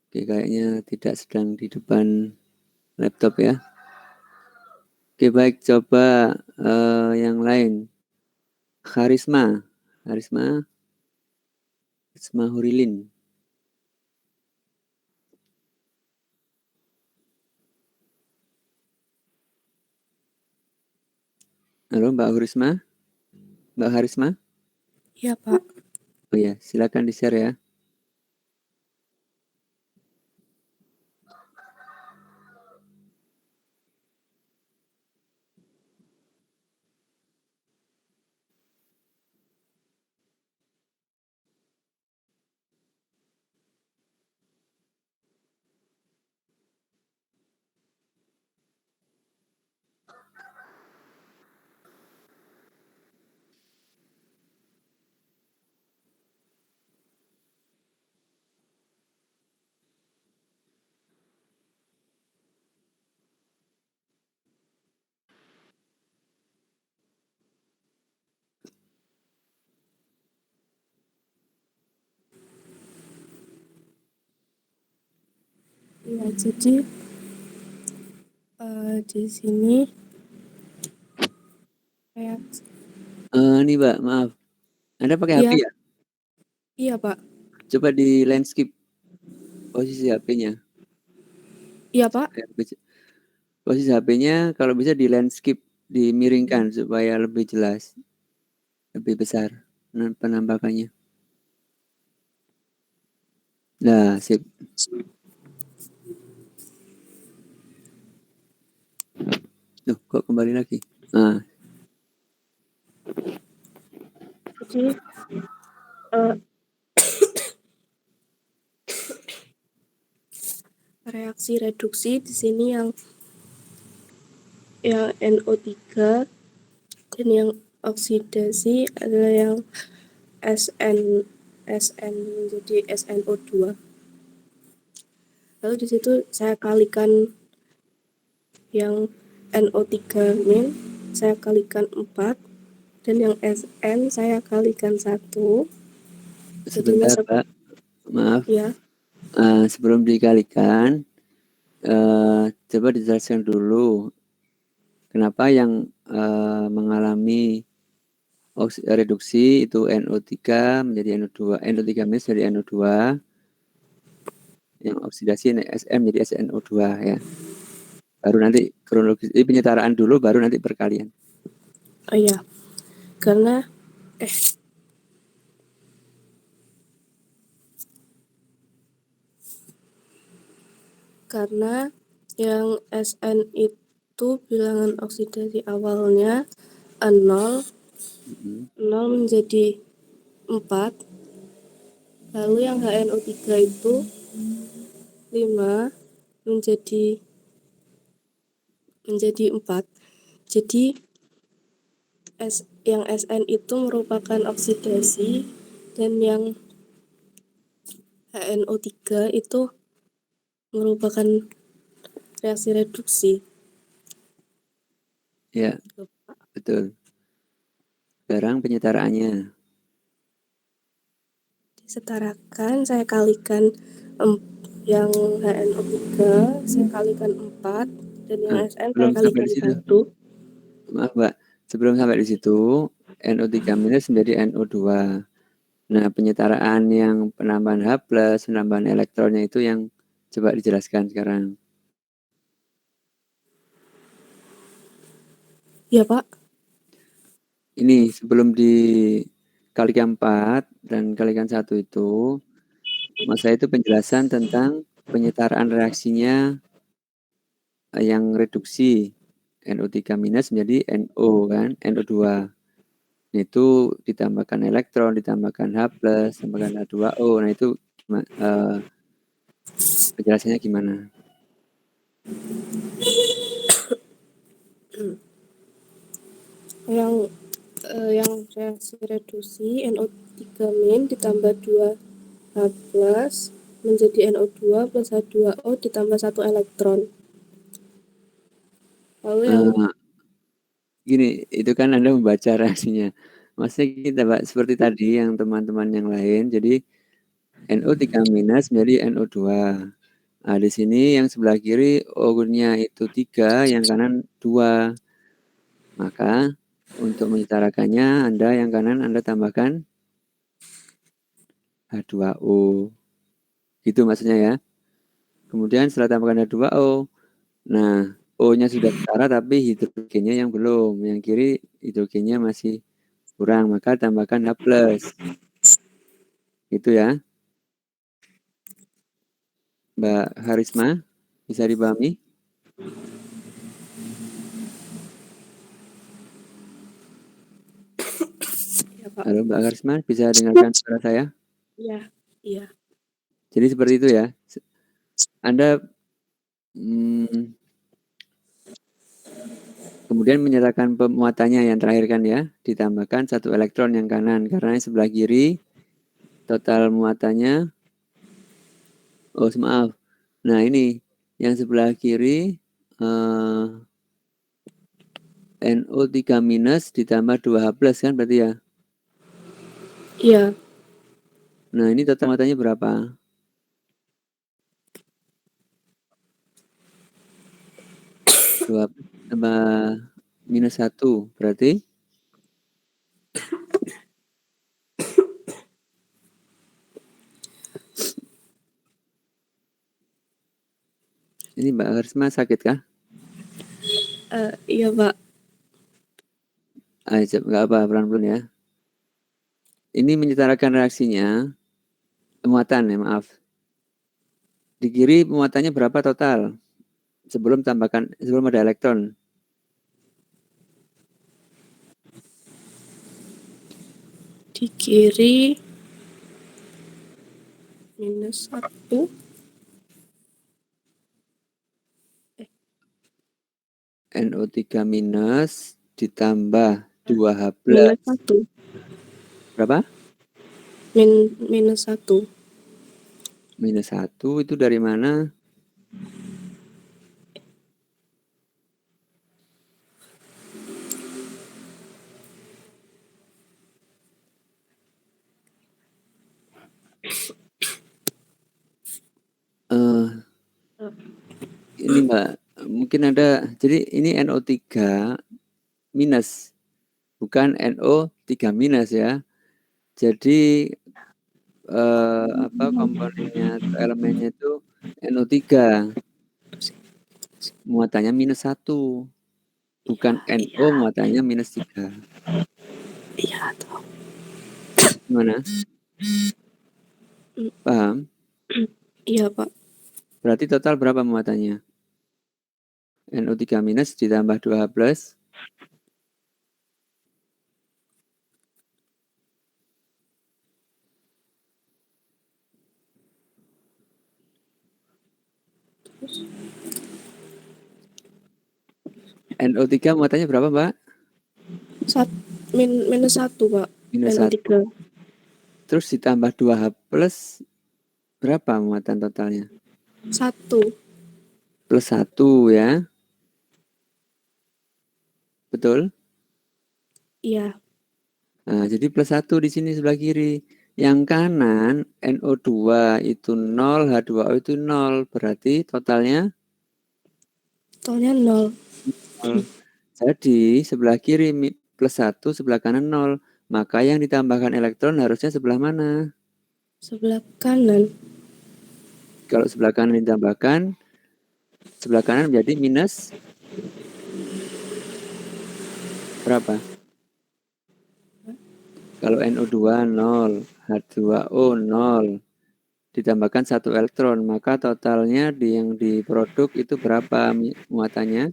Oke, kayaknya tidak sedang di depan laptop ya. Oke, baik. Coba yang lain. Harisma Hurilin. Halo Mbak Harisma? Mbak Harisma? Iya, Pak. Oh ya, silakan di-share ya. Ya, jadi di sini reaksi. Ini Mbak, maaf. Anda pakai HP ya? Iya, Pak. Coba di landscape posisi HP-nya. Iya, Pak. Posisi HP-nya kalau bisa di landscape, dimiringkan supaya lebih jelas, lebih besar penampakannya. Nah, sip. Loh, kok kembali lagi? Nah. Jadi reaksi reduksi di sini yang NO3 dan yang oksidasi adalah yang SN menjadi SNO2. Lalu di situ saya kalikan yang NO3 min, saya kalikan 4, dan yang SN saya kalikan 1. Sebentar, Pak. Maaf. Ya. Sebelum dikalikan, coba dijelaskan dulu kenapa yang mengalami reduksi itu NO3 menjadi NO2, NO3 minus menjadi NO2, yang oksidasi SM menjadi SNO2 ya. Baru nanti kronologis, penyetaraan dulu, baru nanti perkalian. Oh iya, karena yang SN itu bilangan oksidasi awalnya 0 menjadi 4, lalu yang HNO3 itu 5 menjadi 4. Jadi yang SN itu merupakan oksidasi dan yang HNO3 itu merupakan reaksi reduksi. Ya, betul. Sekarang penyetaraannya. Disetarakan, saya kalikan yang HNO3, saya kalikan 4, dan yang Nah, SN saya belum sampai kalikan di situ. 1. Maaf, Mbak. Sebelum sampai di situ, NO3- menjadi NO2. Nah, penyetaraan yang penambahan H+, penambahan elektronnya itu yang coba dijelaskan sekarang. Ya, Pak. Ini sebelum dikalikan 4 dan kalikan 1 itu, maksud saya itu penjelasan tentang penyetaraan reaksinya yang reduksi NO3- menjadi NO kan, NO2. Itu ditambahkan elektron, ditambahkan H+, ditambahkan H2O. Nah, itu penjelasannya gimana? Yang reaksi reduksi NO3- ditambah 2H+ menjadi NO2 plus H2O ditambah 1 elektron. Lalu yang gini, itu kan Anda membaca reaksinya. Maksudnya kita seperti tadi yang teman-teman yang lain, jadi NO3- menjadi NO2. Nah, di sini yang sebelah kiri O-nya itu 3, yang kanan 2. Maka untuk menyetarakannya, yang kanan Anda tambahkan H2O. Gitu maksudnya ya. Kemudian setelah tambahkan H2O, nah O-nya sudah setara tapi hidrogennya yang belum. Yang kiri hidrogennya masih kurang, maka tambahkan H+. Gitu ya. Mbak Harisma, bisa dipahami? ya, Pak. Halo Mbak Harisma, bisa dengarkan suara saya? Iya. Jadi seperti itu ya. Anda kemudian menyatakan pemuatannya yang terakhir kan ya, ditambahkan 1 elektron yang kanan, karena yang sebelah kiri total muatannya, maaf. Nah ini, yang sebelah kiri NO3- ditambah 2H+ kan berarti ya? Iya. Nah ini total muatannya berapa? 2 tambah -1 berarti? Ini Mbak Harisma sakit kah? Iya, Pak. Nggak apa, pelan-pelan ya. Ini menyetarakan reaksinya, muatan ya maaf. Di kiri muatannya berapa total? Sebelum ada elektron. Di kiri -1. NO3- ditambah 2H+. -1. Berapa? -1. -1 itu dari mana? Ini Mbak, mungkin ada, jadi ini NO3-, bukan NO3- ya. Jadi komponennya atau elemennya itu NO3, muatannya -1, bukan NO muatannya -3. Iya, tahu. Gimana? Paham? Iya, Pak. Berarti total berapa muatannya? NO3- ditambah 2H+. NO3 muatannya berapa, Mbak? -1, Pak. -1. NO3. Terus ditambah 2H+, berapa muatan totalnya? 1. Plus 1 ya. Betul? Iya. Nah, jadi plus 1 di sini sebelah kiri. Yang kanan NO2 itu 0, H2O itu 0. Berarti totalnya? Totalnya 0. 0. Jadi sebelah kiri plus 1, sebelah kanan 0. Maka yang ditambahkan elektron harusnya sebelah mana? Sebelah kanan. Kalau sebelah kanan ditambahkan, sebelah kanan menjadi minus berapa? Kalau NO2 0, H2O 0, ditambahkan 1 elektron, maka totalnya yang diproduk itu berapa muatannya?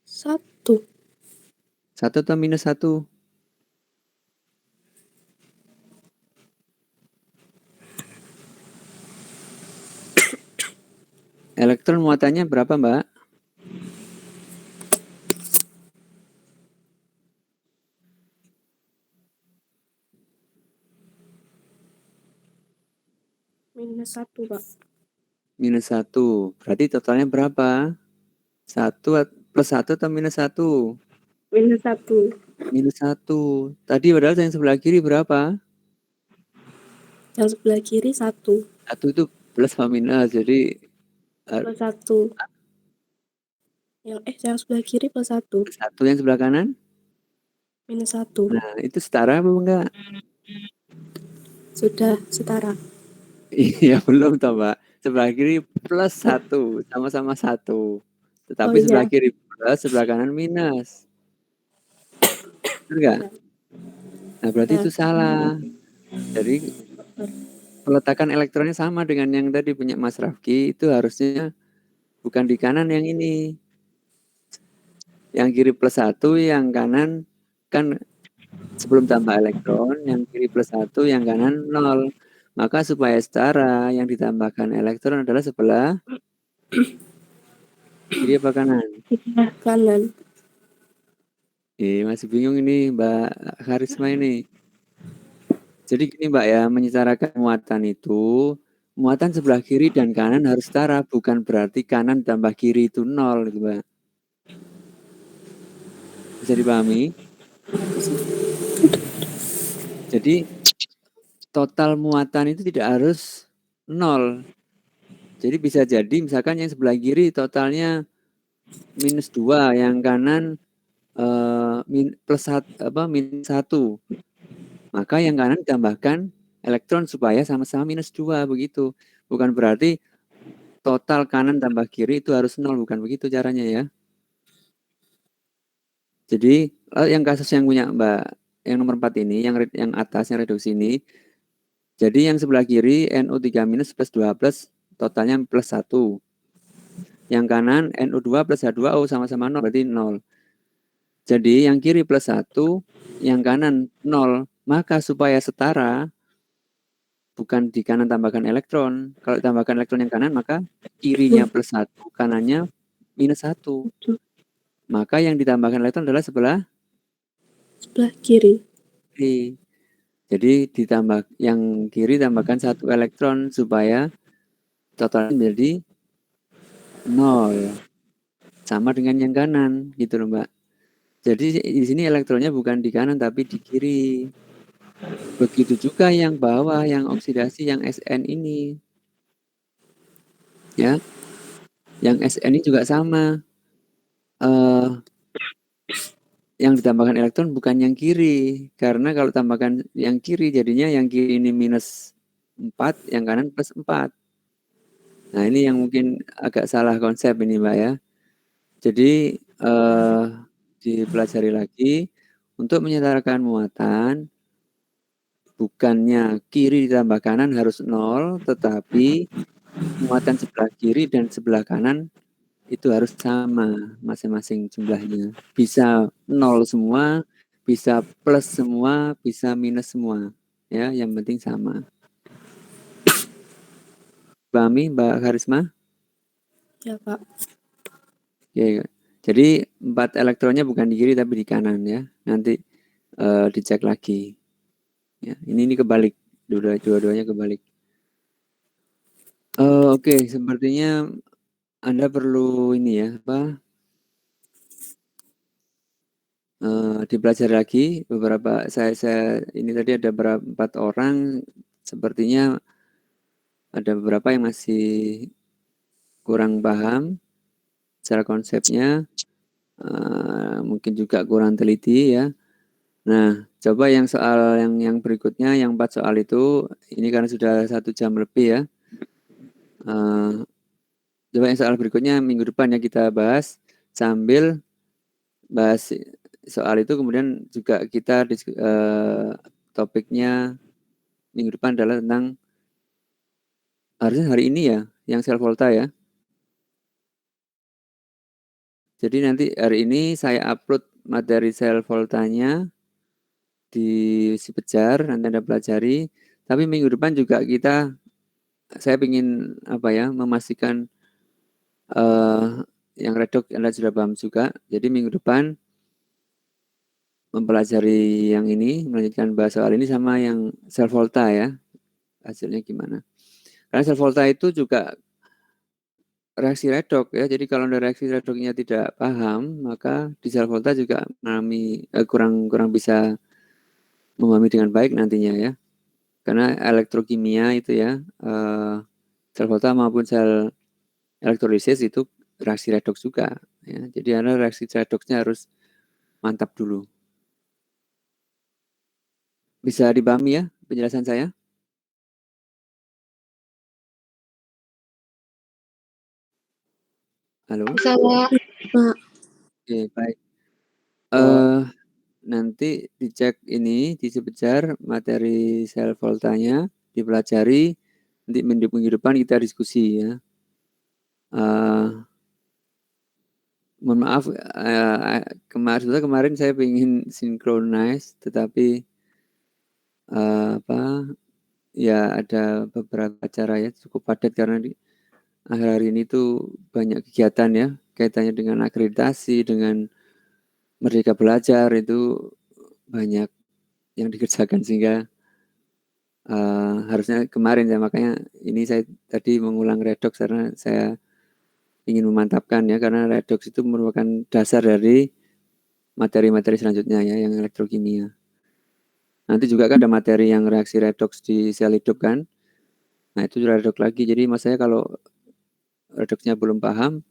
1. 1 atau minus 1? Elektron muatannya berapa, Mbak? Minus 1, Pak. Minus 1. Berarti totalnya berapa? 1 plus 1 atau minus 1? Minus 1. Minus 1. Tadi padahal yang sebelah kiri berapa? Yang sebelah kiri 1. 1 itu plus atau minus, jadi Plus 1. Yang sebelah kiri plus 1. 1 yang sebelah kanan? Minus 1. Nah, itu setara apa enggak? Sudah setara. Iya, belum toh, Mbak. Sebelah kiri plus 1, sama-sama 1. Tetapi Oh, sebelah iya. kiri plus, sebelah kanan minus. Benar nggak? Nah, berarti Ya. itu salah. Jadi peletakan elektronnya sama dengan yang tadi punya Mas Rafki, itu harusnya bukan di kanan yang ini. Yang kiri plus 1, yang kanan kan sebelum tambah elektron, yang kiri plus 1, yang kanan 0. Maka supaya setara, yang ditambahkan elektron adalah sebelah kiri apa kanan? Kanan. Masih bingung ini Mbak Karisma ini. Jadi gini Mbak ya, menyetarakan muatan itu, muatan sebelah kiri dan kanan harus setara, bukan berarti kanan tambah kiri itu 0 gitu Mbak. Bisa dipahami? Jadi total muatan itu tidak harus 0. Jadi bisa jadi misalkan yang sebelah kiri totalnya minus 2, yang kanan plus 1. Maka yang kanan ditambahkan elektron supaya sama-sama minus 2 begitu. Bukan berarti total kanan tambah kiri itu harus 0, bukan begitu caranya ya. Jadi yang kasus yang punya Mbak yang nomor 4 ini, yang atas yang reduksi ini. Jadi yang sebelah kiri NO3 minus plus 2 plus totalnya plus 1. Yang kanan NO2 plus H2O sama-sama 0 berarti 0. Jadi yang kiri plus 1, yang kanan 0. Maka supaya setara, bukan di kanan tambahkan elektron. Kalau tambahkan elektron yang kanan, maka kirinya plus 1, kanannya minus 1. Maka yang ditambahkan elektron adalah sebelah kiri. Jadi ditambah yang kiri tambahkan 1 elektron supaya totalnya menjadi 0. Sama dengan yang kanan, gitu loh Mbak. Jadi di sini elektronnya bukan di kanan tapi di kiri. Begitu juga yang bawah, yang oksidasi, yang SN ini. Ya. Yang SN ini juga sama. Yang ditambahkan elektron bukan yang kiri. Karena kalau tambahkan yang kiri, jadinya yang kiri ini minus 4, yang kanan plus 4. Nah, ini yang mungkin agak salah konsep ini, Mbak ya. Jadi, dipelajari lagi. Untuk menyetarakan muatan, bukannya kiri ditambah kanan harus 0, tetapi muatan sebelah kiri dan sebelah kanan itu harus sama masing-masing jumlahnya. Bisa 0 semua, bisa plus semua, bisa minus semua. Ya, yang penting sama. Pahami Mbak Karisma? Ya, Pak. Oke. Jadi 4 elektronnya bukan di kiri tapi di kanan ya. Nanti dicek lagi. Ya, ini kebalik. Dua-duanya kebalik. Oke, sepertinya Anda perlu ini ya, dipelajari lagi beberapa saya ini tadi ada 4 orang, sepertinya ada beberapa yang masih kurang paham secara konsepnya, mungkin juga kurang teliti ya. Nah, coba yang soal yang berikutnya, yang 4 soal itu, ini karena sudah 1 jam lebih ya. Coba yang soal berikutnya minggu depan ya kita bahas, sambil bahas soal itu kemudian juga kita topiknya minggu depan adalah tentang, harusnya hari ini ya, yang sel volta ya. Jadi nanti hari ini saya upload materi sel voltanya di si Pejar, nanti Anda pelajari. Tapi minggu depan juga saya ingin memastikan yang redok Anda sudah paham juga. Jadi minggu depan mempelajari yang ini, melanjutkan bahas soal ini sama yang sel volta ya. Hasilnya gimana? Karena sel volta itu juga reaksi redok ya. Jadi kalau reaksi redoknya tidak paham, maka di sel volta juga mengalami kurang bisa memahami dengan baik nantinya ya. Karena elektrokimia itu ya, sel volta maupun sel elektrolisis itu reaksi redoks juga ya. Jadi Anda reaksi redoksnya harus mantap dulu. Bisa dipahami ya penjelasan saya? Halo? Bisa, Pak. Pak. Oke, baik. Pak. Nanti dicek ini di Sepejar materi sel voltanya, dipelajari, nanti minggu depan kita diskusi ya. Mohon maaf, kemarin saya ingin synchronize, tetapi ya ada beberapa acara ya cukup padat karena di akhir hari ini tuh banyak kegiatan ya kaitannya dengan akreditasi, dengan Merdeka Belajar, itu banyak yang dikerjakan sehingga harusnya kemarin ya, makanya ini saya tadi mengulang redoks karena saya ingin memantapkan ya, karena redoks itu merupakan dasar dari materi-materi selanjutnya ya, yang elektrokimia. Nanti juga kan ada materi yang reaksi redoks di sel hidup kan. Nah itu redoks lagi. Jadi maksudnya kalau redoksnya belum paham,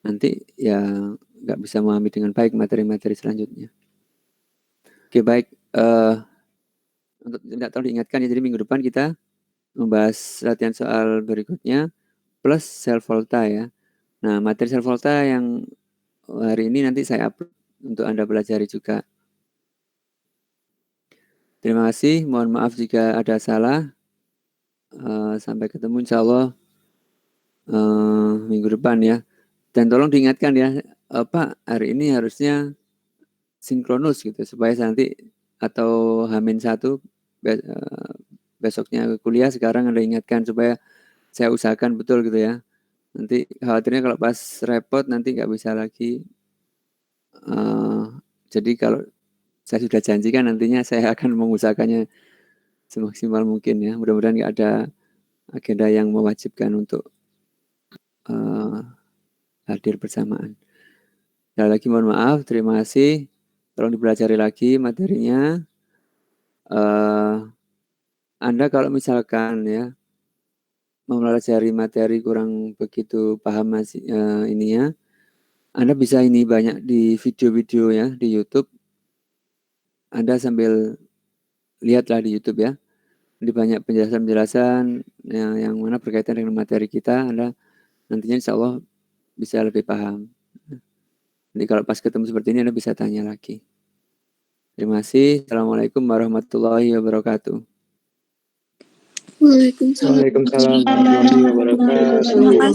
nanti ya nggak bisa memahami dengan baik materi-materi selanjutnya. Oke baik, untuk tidak terlalu diingatkan ya, jadi minggu depan kita membahas latihan soal berikutnya plus sel volta ya. Nah materi sel volta yang hari ini nanti saya upload untuk Anda pelajari juga. Terima kasih, mohon maaf jika ada salah. Sampai ketemu insya Allah minggu depan ya. Dan tolong diingatkan ya, Pak, hari ini harusnya sinkronus gitu, supaya nanti atau H-1 besoknya kuliah sekarang Anda ingatkan supaya saya usahakan betul gitu ya. Nanti khawatirnya kalau pas repot nanti nggak bisa lagi. Jadi kalau saya sudah janjikan nantinya saya akan mengusahakannya semaksimal mungkin ya. Mudah-mudahan nggak ada agenda yang mewajibkan untuk hadir bersamaan. Sekali lagi mohon maaf, terima kasih. Tolong dipelajari lagi materinya. Anda kalau misalkan ya mempelajari materi kurang begitu paham ininya, Anda bisa ini banyak di video-video ya di YouTube. Anda sambil lihatlah di YouTube ya. Di banyak penjelasan-penjelasan yang mana berkaitan dengan materi kita, Anda nantinya insya Allah bisa lebih paham. Jadi kalau pas ketemu seperti ini Anda bisa tanya lagi. Terima kasih. Assalamualaikum warahmatullahi wabarakatuh. Waalaikumsalam. Waalaikumsalam warahmatullahi wabarakatuh.